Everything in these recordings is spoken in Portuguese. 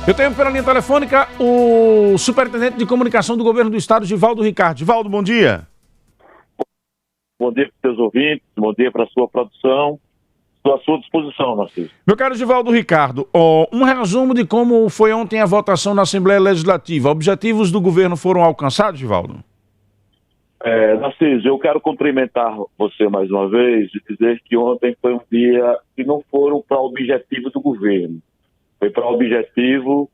Eu tenho pela linha telefônica o superintendente de comunicação do governo do estado, Givaldo Ricardo. Givaldo, bom dia. Bom dia para os seus ouvintes, bom dia para a sua produção. Estou à sua disposição, Narciso. Meu caro Givaldo Ricardo, um resumo de como foi ontem a votação na Assembleia Legislativa. Objetivos do governo foram alcançados, Givaldo? Narciso, eu quero cumprimentar você mais uma vez e dizer que ontem foi um dia que não foram para o objetivo do governo, foi para o objetivo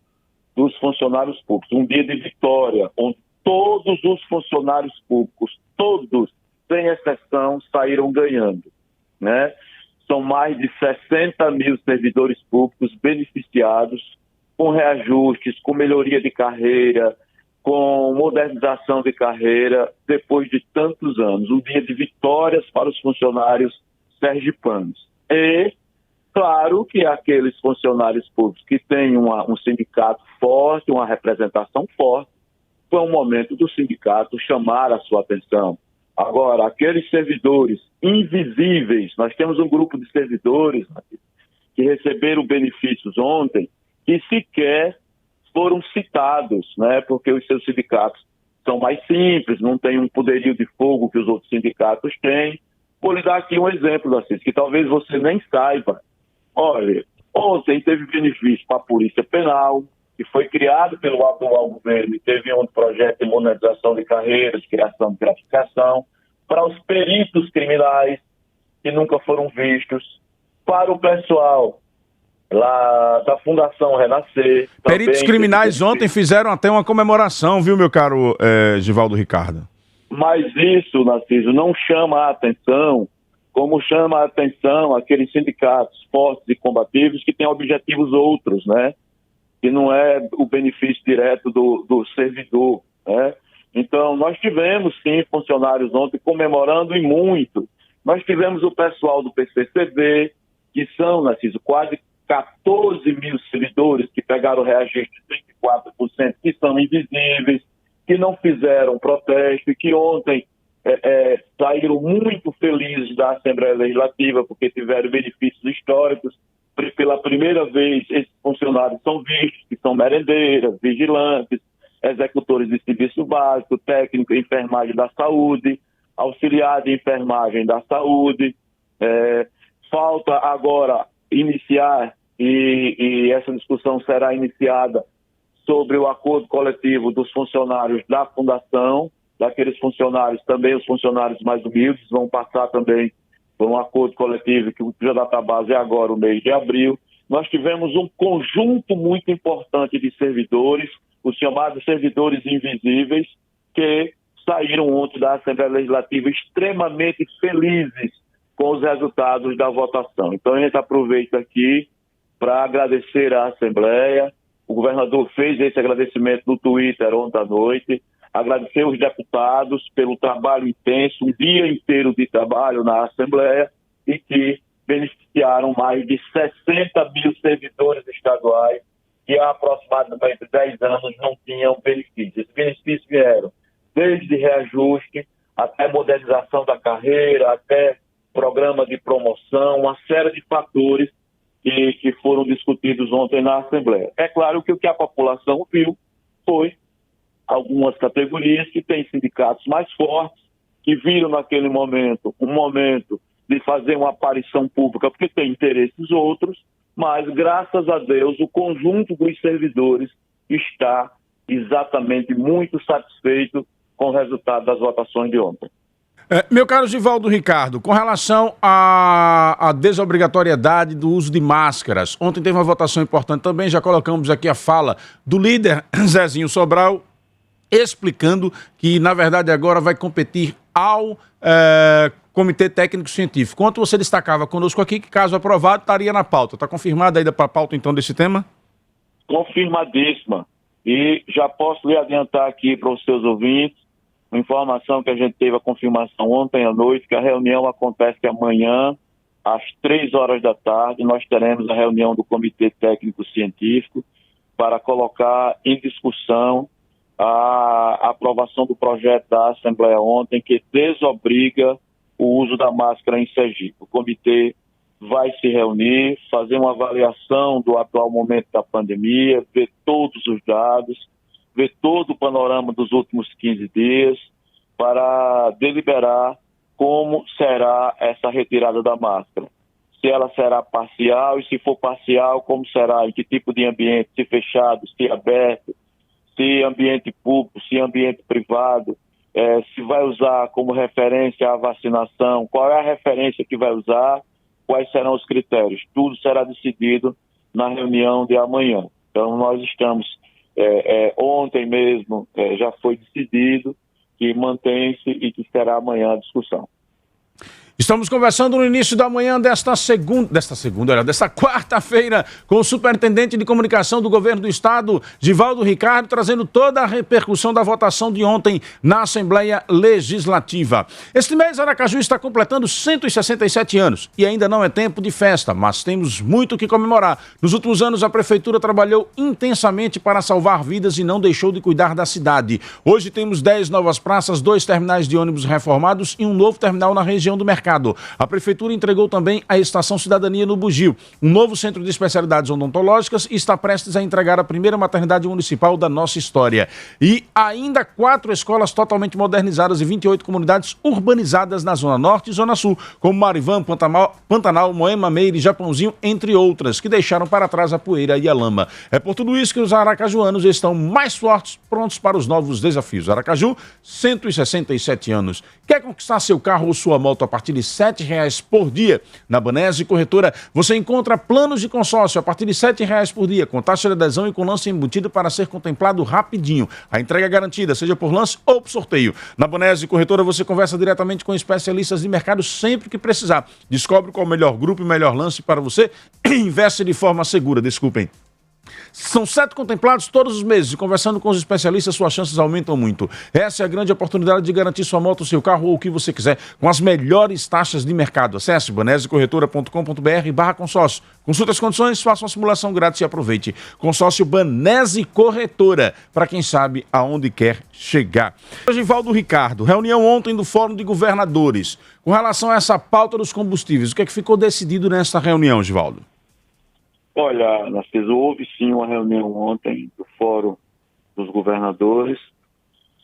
dos funcionários públicos. Um dia de vitória, onde todos os funcionários públicos, todos, sem exceção, saíram ganhando, né? São mais de 60 mil servidores públicos beneficiados com reajustes, com melhoria de carreira, com modernização de carreira, depois de tantos anos. Um dia de vitórias para os funcionários sergipanos. E, claro, que aqueles funcionários públicos que têm um sindicato forte, uma representação forte, foi um momento do sindicato chamar a sua atenção. Agora, aqueles servidores invisíveis, nós temos um grupo de servidores que receberam benefícios ontem, que sequer foram citados, né? Porque os seus sindicatos são mais simples, não têm um poderio de fogo que os outros sindicatos têm. Vou lhe dar aqui um exemplo, Narciso, que talvez você nem saiba. Olha, ontem teve benefício para a Polícia Penal, que foi criado pelo atual governo e teve um projeto de modernização de carreiras, criação de gratificação, para os peritos criminais, que nunca foram vistos, para o pessoal lá da Fundação Renascer. Peritos criminais ontem fizeram até uma comemoração, viu, meu caro Givaldo Ricardo? Mas isso, Narciso, não chama a atenção como chama a atenção aqueles sindicatos fortes e combativos que têm objetivos outros, né? Que não é o benefício direto do servidor, né? Então, nós tivemos, sim, funcionários ontem comemorando e muito. Nós tivemos o pessoal do PCCB, que são, Narciso, quase 14 mil servidores que pegaram o reajuste de 34%, que são invisíveis, que não fizeram protesto e que ontem saíram muito felizes da Assembleia Legislativa porque tiveram benefícios históricos. Pela primeira vez, esses funcionários são vistos, que são merendeiras, vigilantes, executores de serviço básico, técnico de enfermagem da saúde, auxiliar de enfermagem da saúde. Falta agora iniciar, e essa discussão será iniciada sobre o acordo coletivo dos funcionários da Fundação, daqueles funcionários, também os funcionários mais humildes, vão passar também por um acordo coletivo que já data base é agora o mês de abril. Nós tivemos um conjunto muito importante de servidores, os chamados servidores invisíveis, que saíram ontem da Assembleia Legislativa extremamente felizes com os resultados da votação. Então a gente aproveita aqui para agradecer à Assembleia. O governador fez esse agradecimento no Twitter ontem à noite. Agradecer os deputados pelo trabalho intenso, um dia inteiro de trabalho na Assembleia e que beneficiaram mais de 60 mil servidores estaduais que há aproximadamente 10 anos não tinham benefícios. Esses benefícios vieram desde reajuste até modernização da carreira, até programa de promoção, uma série de fatores que foram discutidos ontem na Assembleia. É claro que o que a população viu foi algumas categorias que têm sindicatos mais fortes, que viram naquele momento um momento de fazer uma aparição pública porque tem interesses outros, mas graças a Deus o conjunto dos servidores está exatamente muito satisfeito com o resultado das votações de ontem. Meu caro Givaldo Ricardo, com relação à desobrigatoriedade do uso de máscaras, ontem teve uma votação importante também, já colocamos aqui a fala do líder Zezinho Sobral, explicando que, na verdade, agora vai competir ao Comitê Técnico Científico. Quanto você destacava conosco aqui, que caso aprovado, estaria na pauta. Está confirmada ainda para a pauta, então, desse tema? Confirmadíssima. E já posso lhe adiantar aqui para os seus ouvintes, uma informação que a gente teve a confirmação ontem à noite, que a reunião acontece amanhã, às 3 horas da tarde, nós teremos a reunião do Comitê Técnico Científico para colocar em discussão a aprovação do projeto da Assembleia ontem, que desobriga o uso da máscara em Sergipe. O comitê vai se reunir, fazer uma avaliação do atual momento da pandemia, ver todos os dados, ver todo o panorama dos últimos 15 dias, para deliberar como será essa retirada da máscara. Se ela será parcial, e se for parcial, como será, em que tipo de ambiente, se fechado, se aberto, se ambiente público, se ambiente privado, se vai usar como referência a vacinação, qual é a referência que vai usar, quais serão os critérios. Tudo será decidido na reunião de amanhã. Então, nós estamos, ontem mesmo já foi decidido que mantém-se e que será amanhã a discussão. Estamos conversando no início da manhã desta quarta-feira com o superintendente de comunicação do governo do estado, Givaldo Ricardo, trazendo toda a repercussão da votação de ontem na Assembleia Legislativa. Este mês, Aracaju está completando 167 anos e ainda não é tempo de festa, mas temos muito o que comemorar. Nos últimos anos, a prefeitura trabalhou intensamente para salvar vidas e não deixou de cuidar da cidade. Hoje temos 10 novas praças, 2 terminais de ônibus reformados e um novo terminal na região do mercado. A prefeitura entregou também a Estação Cidadania no Bugio, um novo centro de especialidades odontológicas, e está prestes a entregar a primeira maternidade municipal da nossa história. E ainda 4 escolas totalmente modernizadas e 28 comunidades urbanizadas na Zona Norte e Zona Sul, como Marivã, Pantanal, Moema, Meire, Japãozinho, entre outras, que deixaram para trás a poeira e a lama. É por tudo isso que os aracajuanos estão mais fortes, prontos para os novos desafios. Aracaju, 167 anos. Quer conquistar seu carro ou sua moto a partir de R$ 7,00 por dia? Na Banese Corretora, você encontra planos de consórcio a partir de R$ 7,00 por dia, com taxa de adesão e com lance embutido para ser contemplado rapidinho. A entrega é garantida, seja por lance ou por sorteio. Na Banese Corretora, você conversa diretamente com especialistas de mercado sempre que precisar. Descobre qual o melhor grupo e melhor lance para você e investe de forma segura. São 7 contemplados todos os meses e conversando com os especialistas, suas chances aumentam muito. Essa é a grande oportunidade de garantir sua moto, seu carro ou o que você quiser com as melhores taxas de mercado. Acesse banesecorretora.com.br/consórcio. Consulte as condições, faça uma simulação grátis e aproveite. Consórcio Banese Corretora, para quem sabe aonde quer chegar. Givaldo Ricardo, reunião ontem do Fórum de Governadores. Com relação a essa pauta dos combustíveis, o que é que ficou decidido nessa reunião, Givaldo? Olha, Narciso, houve sim uma reunião ontem do Fórum dos Governadores.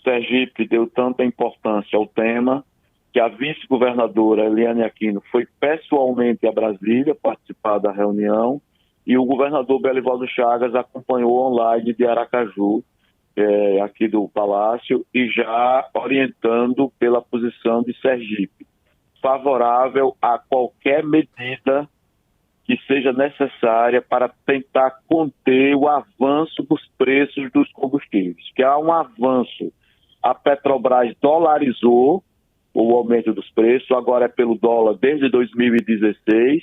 Sergipe deu tanta importância ao tema que a vice-governadora Eliane Aquino foi pessoalmente a Brasília participar da reunião e o governador Belivaldo Chagas acompanhou online de Aracaju, aqui do Palácio, e já orientando pela posição de Sergipe, favorável a qualquer medida que seja necessária para tentar conter o avanço dos preços dos combustíveis. Que há um avanço. A Petrobras dolarizou o aumento dos preços, agora é pelo dólar desde 2016,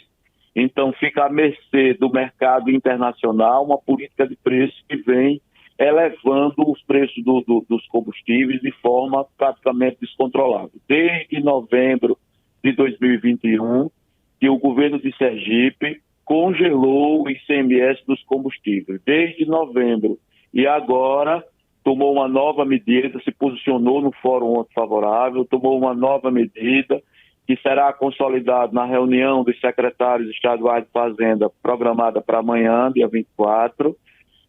então fica à mercê do mercado internacional uma política de preço que vem elevando os preços dos combustíveis de forma praticamente descontrolada. Desde novembro de 2021, que o governo de Sergipe congelou o ICMS dos combustíveis, desde novembro. E agora tomou uma nova medida, se posicionou no fórum favorável, tomou uma nova medida que será consolidada na reunião dos secretários estaduais de Fazenda, programada para amanhã, dia 24,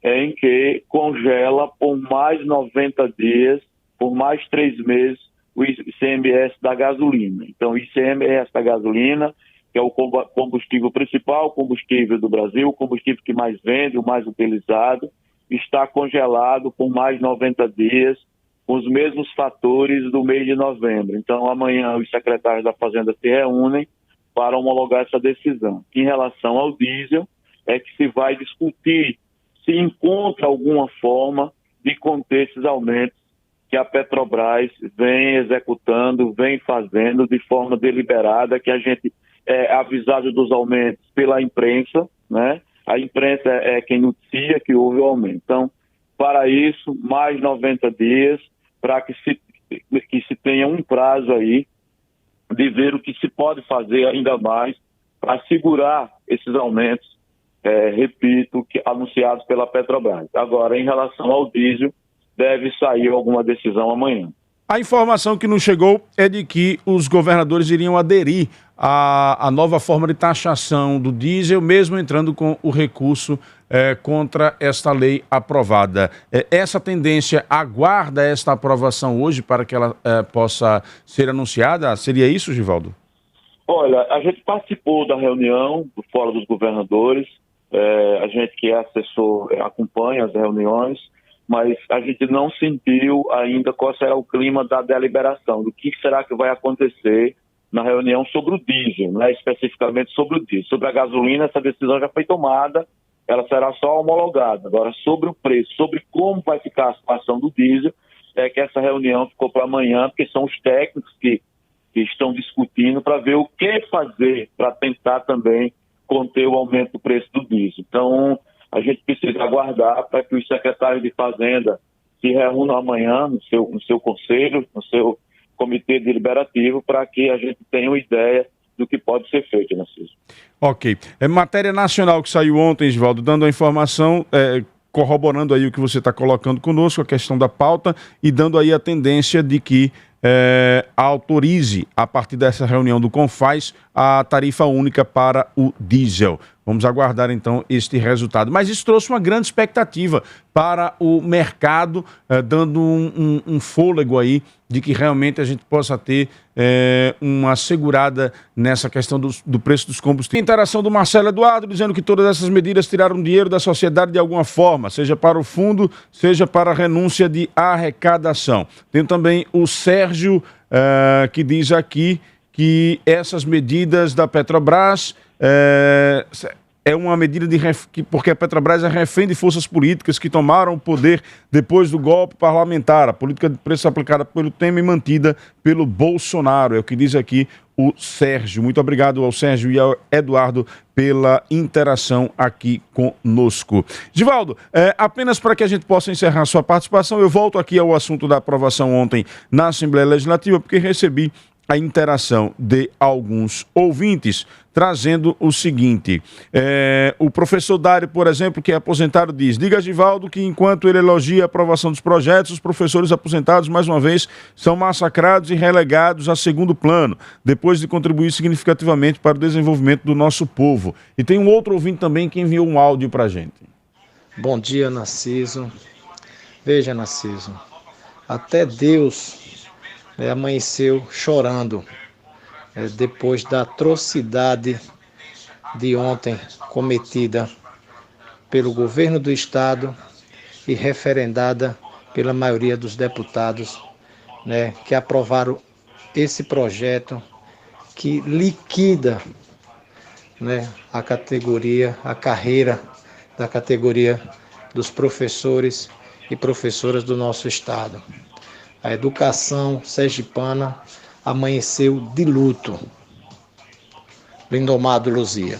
em que congela por mais 90 dias, por mais 3 meses, o ICMS da gasolina. Então, o ICMS da gasolina, que é o combustível principal, o combustível do Brasil, o combustível que mais vende, o mais utilizado, está congelado por mais 90 dias, com os mesmos fatores do mês de novembro. Então, amanhã, os secretários da Fazenda se reúnem para homologar essa decisão. Em relação ao diesel, é que se vai discutir se encontra alguma forma de conter esses aumentos que a Petrobras vem executando, vem fazendo de forma deliberada, que a gente é avisado dos aumentos pela imprensa, né? A imprensa é quem noticia que houve o aumento. Então, para isso, mais 90 dias, para que se tenha um prazo aí de ver o que se pode fazer ainda mais para segurar esses aumentos, repito, anunciados pela Petrobras. Agora, em relação ao diesel, deve sair alguma decisão amanhã. A informação que nos chegou é de que os governadores iriam aderir a nova forma de taxação do diesel, mesmo entrando com o recurso contra esta lei aprovada. Essa tendência aguarda esta aprovação hoje para que ela possa ser anunciada? Seria isso, Givaldo? Olha, a gente participou da reunião do Fórum dos Governadores, a gente que é assessor acompanha as reuniões, mas a gente não sentiu ainda qual será o clima da deliberação, do que será que vai acontecer na reunião sobre o diesel, né, especificamente sobre o diesel. Sobre a gasolina, essa decisão já foi tomada, ela será só homologada. Agora, sobre o preço, sobre como vai ficar a situação do diesel, é que essa reunião ficou para amanhã, porque são os técnicos que estão discutindo para ver o que fazer para tentar também conter o aumento do preço do diesel. Então, a gente precisa aguardar para que os secretários de Fazenda se reúnam amanhã no seu conselho, no seu comitê deliberativo, para que a gente tenha uma ideia do que pode ser feito, Narciso. Ok. Matéria nacional que saiu ontem, Givaldo, dando a informação, corroborando aí o que você está colocando conosco, a questão da pauta, e dando aí a tendência de que autorize, a partir dessa reunião do CONFAS, a tarifa única para o diesel. Vamos aguardar, então, este resultado. Mas isso trouxe uma grande expectativa para o mercado, dando um fôlego aí de que realmente a gente possa ter uma segurada nessa questão do preço dos combustíveis. Interação do Marcelo Eduardo, dizendo que todas essas medidas tiraram dinheiro da sociedade de alguma forma, seja para o fundo, seja para a renúncia de arrecadação. Tem também o Sérgio, que diz aqui que essas medidas da Petrobras é uma medida porque a Petrobras é refém de forças políticas que tomaram o poder depois do golpe parlamentar. A política de preços aplicada pelo Temer e mantida pelo Bolsonaro. É o que diz aqui o Sérgio. Muito obrigado ao Sérgio e ao Eduardo pela interação aqui conosco. Givaldo, apenas para que a gente possa encerrar a sua participação, eu volto aqui ao assunto da aprovação ontem na Assembleia Legislativa, porque recebi a interação de alguns ouvintes, trazendo o seguinte. O professor Dário, por exemplo, que é aposentado, diz: diga a Givaldo que enquanto ele elogia a aprovação dos projetos, os professores aposentados, mais uma vez, são massacrados e relegados a segundo plano, depois de contribuir significativamente para o desenvolvimento do nosso povo. E tem um outro ouvinte também que enviou um áudio para a gente. Bom dia, Narciso. Veja, Narciso, até Deus amanheceu chorando depois da atrocidade de ontem cometida pelo governo do estado e referendada pela maioria dos deputados, que aprovaram esse projeto que liquida a categoria, a carreira da categoria dos professores e professoras do nosso estado. A educação sergipana amanheceu de luto. Lindomado Luzia.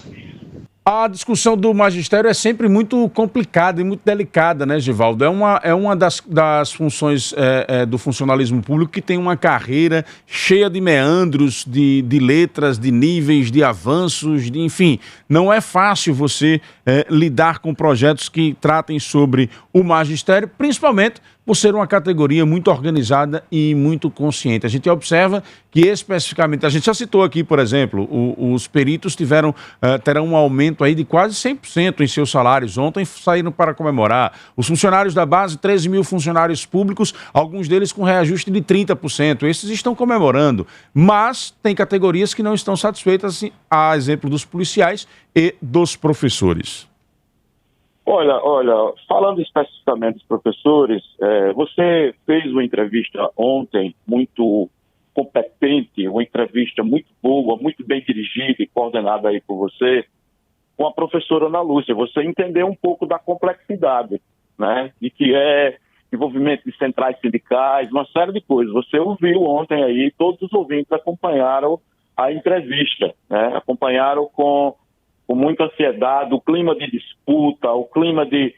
A discussão do magistério é sempre muito complicada e muito delicada, né, Givaldo? É uma das funções do funcionalismo público que tem uma carreira cheia de meandros, de letras, de níveis, de avanços, enfim. Não é fácil você lidar com projetos que tratem sobre o magistério, principalmente por ser uma categoria muito organizada e muito consciente. A gente observa que especificamente, a gente já citou aqui, por exemplo, os peritos terão um aumento aí de quase 100% em seus salários. Ontem saíram para comemorar. Os funcionários da base, 13 mil funcionários públicos, alguns deles com reajuste de 30%. Esses estão comemorando. Mas tem categorias que não estão satisfeitas, assim, a exemplo dos policiais e dos professores. Olha, falando especificamente dos professores, você fez uma entrevista ontem muito competente, uma entrevista muito boa, muito bem dirigida e coordenada aí por você, com a professora Ana Lúcia. Você entendeu um pouco da complexidade, de que é envolvimento de centrais sindicais, uma série de coisas. Você ouviu ontem aí, todos os ouvintes acompanharam a entrevista, acompanharam com muita ansiedade, o clima de disputa, o clima que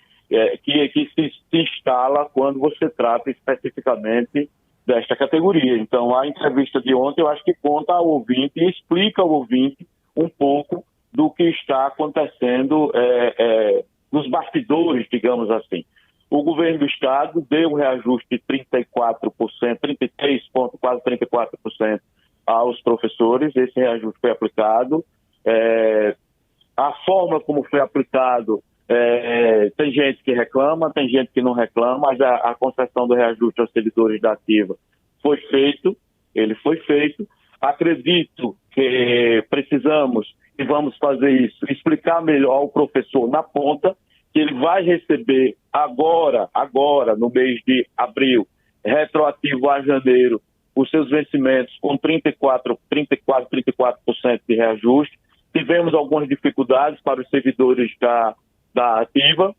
se instala quando você trata especificamente desta categoria. Então, a entrevista de ontem, eu acho que conta ao ouvinte e explica ao ouvinte um pouco do que está acontecendo nos bastidores, digamos assim. O governo do estado deu um reajuste de 34%, 33%, quase 34% aos professores, esse reajuste foi aplicado. A forma como foi aplicado, tem gente que reclama, tem gente que não reclama, mas a concessão do reajuste aos servidores da ativa ele foi feito. Acredito que precisamos, e vamos fazer isso, explicar melhor ao professor na ponta, que ele vai receber agora, no mês de abril, retroativo a janeiro, os seus vencimentos com 34% de reajuste. Tivemos algumas dificuldades para os servidores da ativa,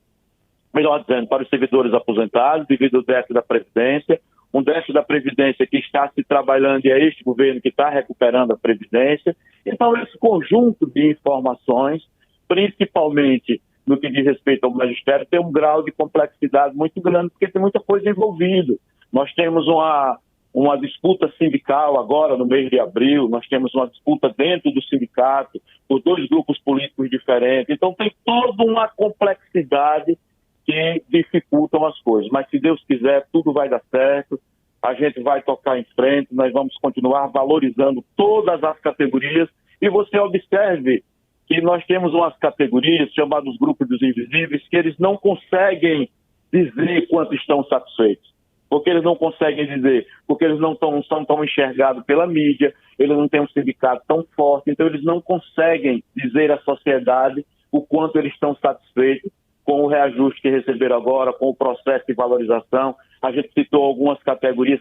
melhor dizendo, para os servidores aposentados, devido ao déficit da Previdência. Um déficit da Previdência que está se trabalhando e é este governo que está recuperando a Previdência. Então, esse conjunto de informações, principalmente no que diz respeito ao magistério, tem um grau de complexidade muito grande, porque tem muita coisa envolvida. Nós temos uma disputa sindical agora, no mês de abril, nós temos uma disputa dentro do sindicato, por dois grupos políticos diferentes. Então, tem toda uma complexidade que dificultam as coisas. Mas, se Deus quiser, tudo vai dar certo, a gente vai tocar em frente, nós vamos continuar valorizando todas as categorias. E você observe que nós temos umas categorias chamadas grupos dos invisíveis, que eles não conseguem dizer quanto estão satisfeitos. Porque eles não conseguem dizer, porque eles não são tão enxergados pela mídia, eles não têm um sindicato tão forte, então eles não conseguem dizer à sociedade o quanto eles estão satisfeitos com o reajuste que receberam agora, com o processo de valorização. A gente citou algumas categorias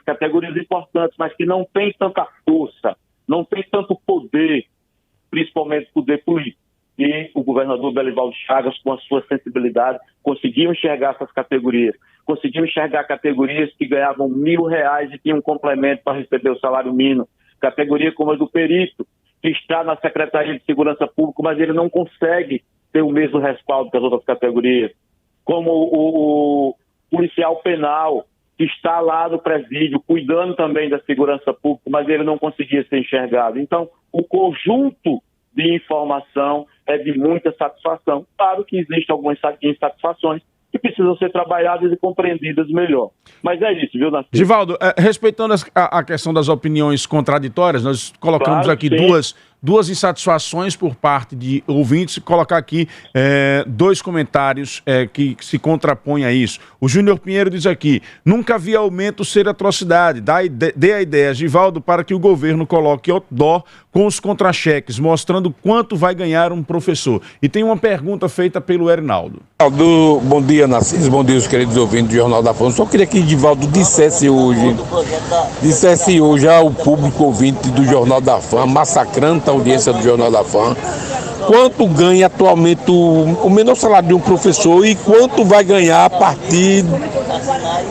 importantes, mas que não têm tanta força, não têm tanto poder, principalmente poder político. E o governador Belivaldo Chagas, com a sua sensibilidade, conseguiu enxergar essas categorias. Conseguiu enxergar categorias que ganhavam R$1.000 e tinham um complemento para receber o salário mínimo. Categoria como a do perito, que está na Secretaria de Segurança Pública, mas ele não consegue ter o mesmo respaldo que as outras categorias. Como o policial penal, que está lá no presídio, cuidando também da segurança pública, mas ele não conseguia ser enxergado. Então, o conjunto de informação é de muita satisfação. Claro que existem algumas insatisfações que precisam ser trabalhadas e compreendidas melhor. Mas é isso, viu, Narciso? Divaldo, respeitando a questão das opiniões contraditórias, nós colocamos Claro, aqui sim. duas insatisfações por parte de ouvintes, colocar aqui dois comentários que se contrapõem a isso. O Júnior Pinheiro diz aqui: nunca vi aumento ser atrocidade, dê a ideia, Divaldo, para que o governo coloque outdoor com os contra-cheques, mostrando quanto vai ganhar um professor. E tem uma pergunta feita pelo Erinaldo. Bom dia, Narciso, bom dia os queridos ouvintes do Jornal da Fama. Só queria que Divaldo dissesse hoje ao público ouvinte do Jornal da Fama, massacrando a audiência do Jornal da Fama, quanto ganha atualmente o menor salário de um professor e quanto vai ganhar a partir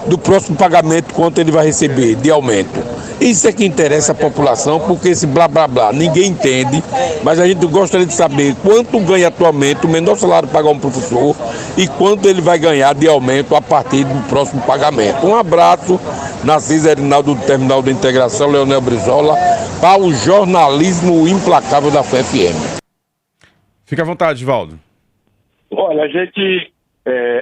do próximo pagamento, quanto ele vai receber de aumento. Isso é que interessa a população, porque esse blá blá blá ninguém entende, mas a gente gostaria de saber quanto ganha atualmente o menor salário para pagar um professor e quanto ele vai ganhar de aumento a partir do próximo pagamento. Um abraço, Narciso Erinaldo do Terminal de Integração, Leonel Brizola, para o jornalismo implacável da FFM. Fica à vontade, Divaldo. Olha,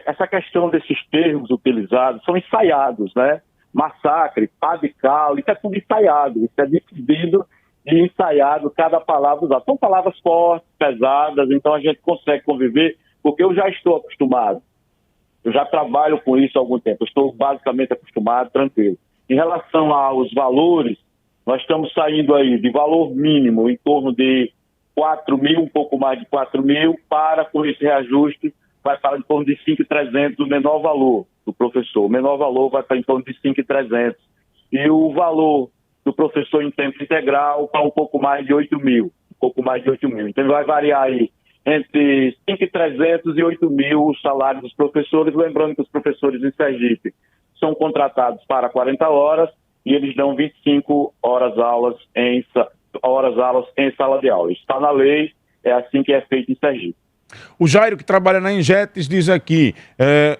essa questão desses termos utilizados são ensaiados, né? Massacre, pá de cal, isso é tudo ensaiado, isso é decidido e ensaiado, cada palavra usada. São palavras fortes, pesadas, então a gente consegue conviver, porque eu já estou acostumado. Eu já trabalho com isso há algum tempo, eu estou basicamente acostumado, tranquilo. Em relação aos valores, nós estamos saindo aí de valor mínimo em torno de 4 mil, um pouco mais de 4 mil, para, com esse reajuste, vai para em torno de 5.300 o menor valor do professor. O menor valor vai para em torno de 5.300. E o valor do professor em tempo integral para um pouco mais de 8 mil. Então vai variar aí entre 5.300 e 8 mil os salários dos professores. Lembrando que os professores em Sergipe são contratados para 40 horas e eles dão 25 horas-aulas em sala de aula. Isso está na lei, é assim que é feito em Sergipe. O Jairo, que trabalha na Injetes, diz aqui: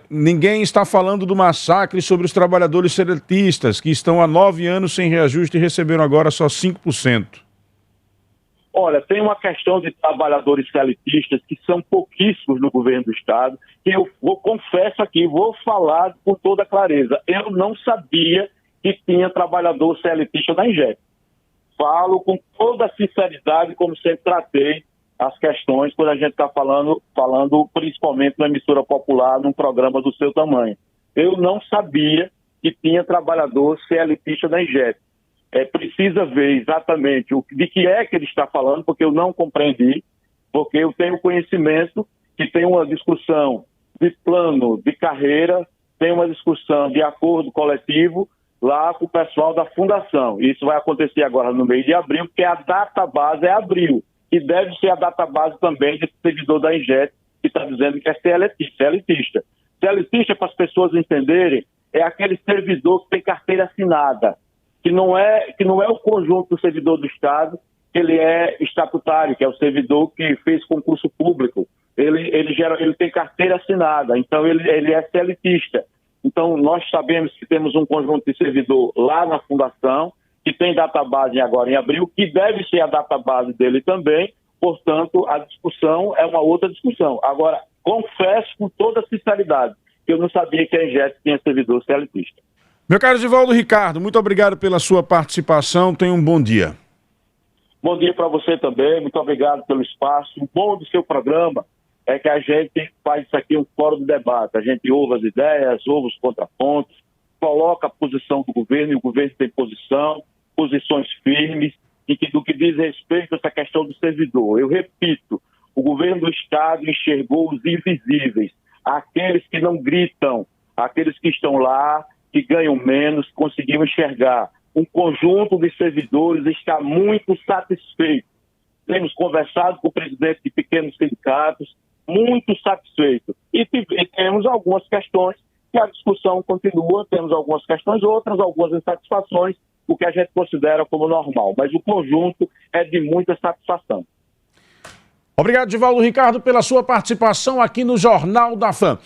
ninguém está falando do massacre sobre os trabalhadores seletistas, que estão há 9 anos sem reajuste e receberam agora só 5%. Olha, tem uma questão de trabalhadores seletistas que são pouquíssimos no governo do Estado, que confesso aqui, vou falar com toda clareza, eu não sabia que tinha trabalhador seletista na Injetes. falo com toda a sinceridade, como sempre tratei as questões quando a gente está falando principalmente na emissora popular, num programa do seu tamanho. Eu não sabia que tinha trabalhador CLTista da Engep. Precisa ver exatamente de que é que ele está falando, porque eu não compreendi, porque eu tenho conhecimento que tem uma discussão de plano de carreira, tem uma discussão de acordo coletivo lá com o pessoal da fundação. Isso vai acontecer agora no mês de abril, porque a database é abril, e deve ser a database também desse servidor da Engep, que está dizendo que é CLTista. CLTista, para as pessoas entenderem, é aquele servidor que tem carteira assinada, que não é o conjunto do servidor do Estado, ele é estatutário, que é o servidor que fez concurso público. Ele tem carteira assinada, então ele é CLTista. Então, nós sabemos que temos um conjunto de servidor lá na Fundação, que tem database agora em abril, que deve ser a database dele também, portanto, a discussão é uma outra discussão. Agora, confesso com toda sinceridade que eu não sabia que a Engep tinha servidor CLTista. Meu caro Givaldo Ricardo, muito obrigado pela sua participação, tenha um bom dia. Bom dia para você também, muito obrigado pelo espaço. O bom do seu programa é que a gente faz isso aqui um fórum de debate, a gente ouve as ideias, ouve os contrapontos, coloca a posição do governo, e o governo tem posições firmes, do que diz respeito a essa questão do servidor. Eu repito, o governo do Estado enxergou os invisíveis, aqueles que não gritam, aqueles que estão lá, que ganham menos, conseguiu enxergar. Um conjunto de servidores está muito satisfeito. Temos conversado com o presidente de pequenos sindicatos, muito satisfeito. E temos algumas questões que a discussão continua, temos algumas questões, algumas insatisfações, o que a gente considera como normal. Mas o conjunto é de muita satisfação. Obrigado, Givaldo Ricardo, pela sua participação aqui no Jornal da Fã.